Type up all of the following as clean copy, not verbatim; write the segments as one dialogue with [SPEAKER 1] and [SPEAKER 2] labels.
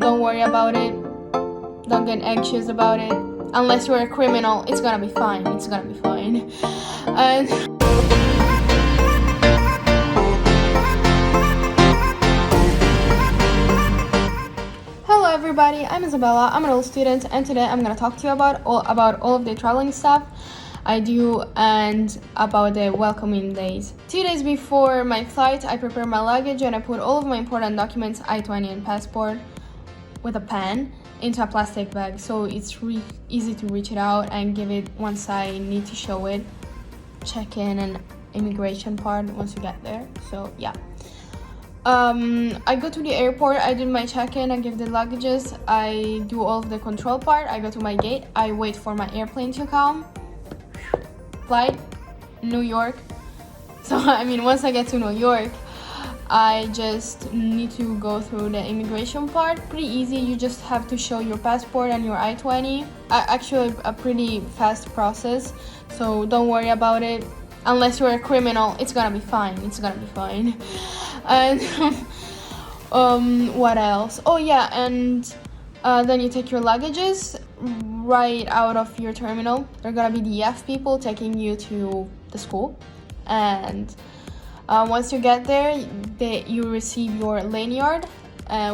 [SPEAKER 1] don't worry about it. Don't get anxious about it. Unless you're a criminal, it's gonna be fine. It's gonna be fine. And hello everybody, I'm Isabella. I'm an old student, and today I'm gonna talk to you about all of the traveling stuff I do and about the welcoming days. 2 days before my flight, I prepare my luggage and I put all of my important documents, I-20 and passport, with a pen into a plastic bag, so it's easy to reach it out and give it once I need to show it. Check-in and immigration part once you get there. So yeah. I go to the airport, I do my check-in, I give the luggages, I do all of the control part, I go to my gate, I wait for my airplane to come. Flight, New York. So I mean, once I get to New York, I just need to go through the immigration part. Pretty easy, you just have to show your passport and your I-20. Actually, a pretty fast process, so don't worry about it. Unless you're a criminal, it's gonna be fine. It's gonna be fine. And what else? Oh yeah, and then you take your luggages right out of your terminal. They're gonna be the EF people taking you to the school, and once you get there, you receive your lanyard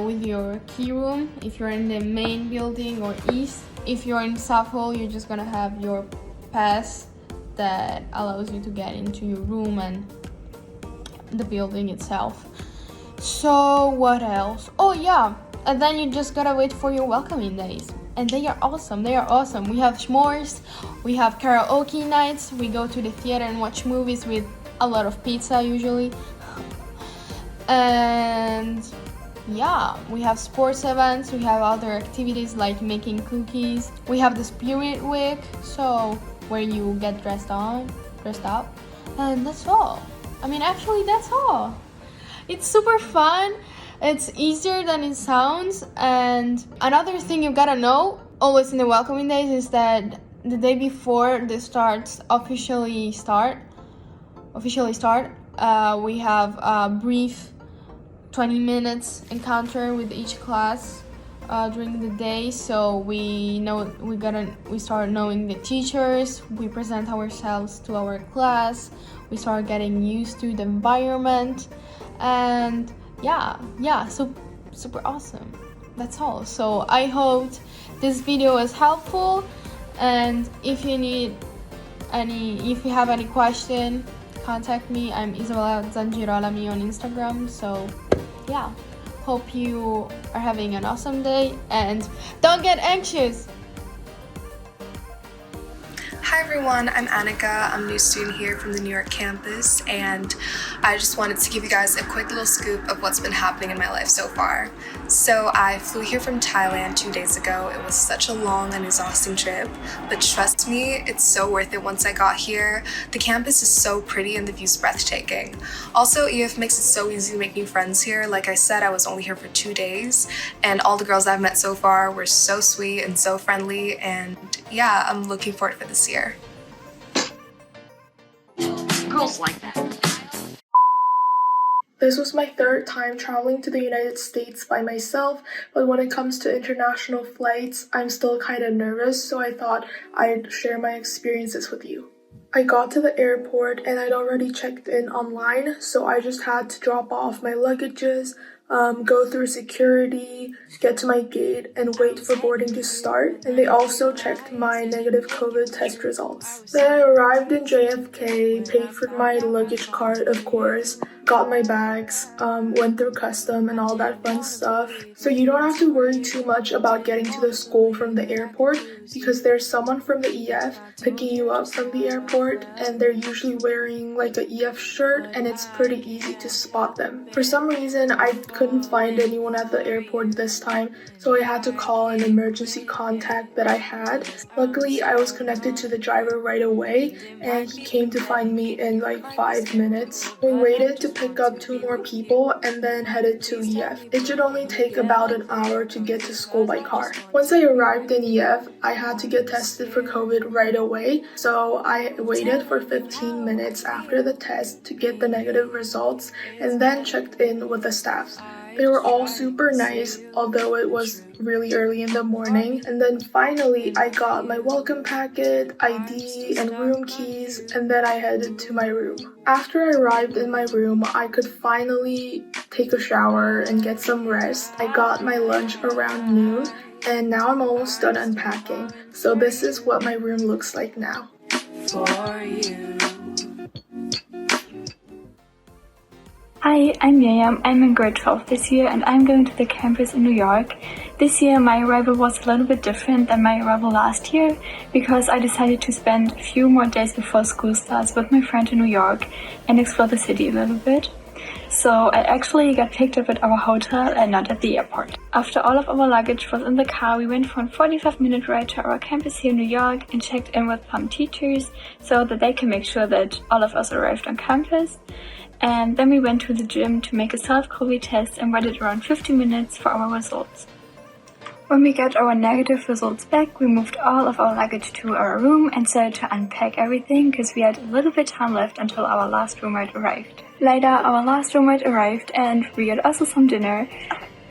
[SPEAKER 1] with your key room. If you're in the main building or east, if you're in South Hall, you're just gonna have your pass that allows you to get into your room and the building itself. So what else? Oh yeah, and then you just gotta wait for your welcoming days, and they are awesome. We have s'mores, we have karaoke nights, we go to the theater and watch movies with a lot of pizza usually, and yeah, we have sports events, we have other activities like making cookies, we have the spirit week, so where you get dressed up, and that's all. I mean, actually that's all. It's super fun, it's easier than it sounds. And another thing you gotta know always in the welcoming days is that the day before the officially start, we have a brief 20 minutes encounter with each class during the day, so we start knowing the teachers, we present ourselves to our class, we start getting used to the environment, and so super awesome. That's all. So I hope this video was helpful, and if you have any question, contact me. I'm Isabella Zangirolami on Instagram. So yeah, hope you are having an awesome day and don't get anxious.
[SPEAKER 2] Hi everyone, I'm Annika. I'm a new student here from the New York campus, and I just wanted to give you guys a quick little scoop of what's been happening in my life so far. So I flew here from Thailand 2 days ago. It was such a long and exhausting trip, but trust me, it's so worth it once I got here. The campus is so pretty and the view's breathtaking. Also, EF makes it so easy to make new friends here. Like I said, I was only here for 2 days, and all the girls I've met so far were so sweet and so friendly, and yeah, I'm looking forward for this year.
[SPEAKER 3] Girls like that.
[SPEAKER 4] This was my third time traveling to the United States by myself, but when it comes to international flights, I'm still kind of nervous, so I thought I'd share my experiences with you. I got to the airport and I'd already checked in online, so I just had to drop off my luggages, go through security, get to my gate, and wait for boarding to start. And they also checked my negative COVID test results. Then I arrived in JFK, paid for my luggage cart, of course, got my bags, went through custom and all that fun stuff. So you don't have to worry too much about getting to the school from the airport, because there's someone from the EF picking you up from the airport, and they're usually wearing like a EF shirt, and it's pretty easy to spot them. For some reason, I couldn't find anyone at the airport this time, so I had to call an emergency contact that I had. Luckily, I was connected to the driver right away, and he came to find me in like 5 minutes. We waited to pick up 2 more people and then headed to EF. It should only take about an hour to get to school by car. Once I arrived in EF, I had to get tested for COVID right away, so I waited for 15 minutes after the test to get the negative results and then checked in with the staff. They were all super nice, although it was really early in the morning. And then finally, I got my welcome packet, ID, and room keys, and then I headed to my room. After I arrived in my room, I could finally take a shower and get some rest. I got my lunch around noon, and now I'm almost done unpacking. So this is what my room looks like now.
[SPEAKER 3] Hi, I'm Miriam. I'm in grade 12 this year and I'm going to the campus in New York. This year my arrival was a little bit different than my arrival last year because I decided to spend a few more days before school starts with my friend in New York and explore the city a little bit. So I actually got picked up at our hotel and not at the airport. After all of our luggage was in the car, we went for a 45-minute ride to our campus here in New York and checked in with some teachers so that they can make sure that all of us arrived on campus. And then we went to the gym to make a self-COVID test and waited around 50 minutes for our results. When we got our negative results back, we moved all of our luggage to our room and started to unpack everything because we had a little bit time left until our last roommate arrived. Later, our last roommate arrived and we got also some dinner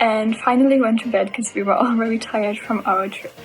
[SPEAKER 3] and finally went to bed because we were all very tired from our trip.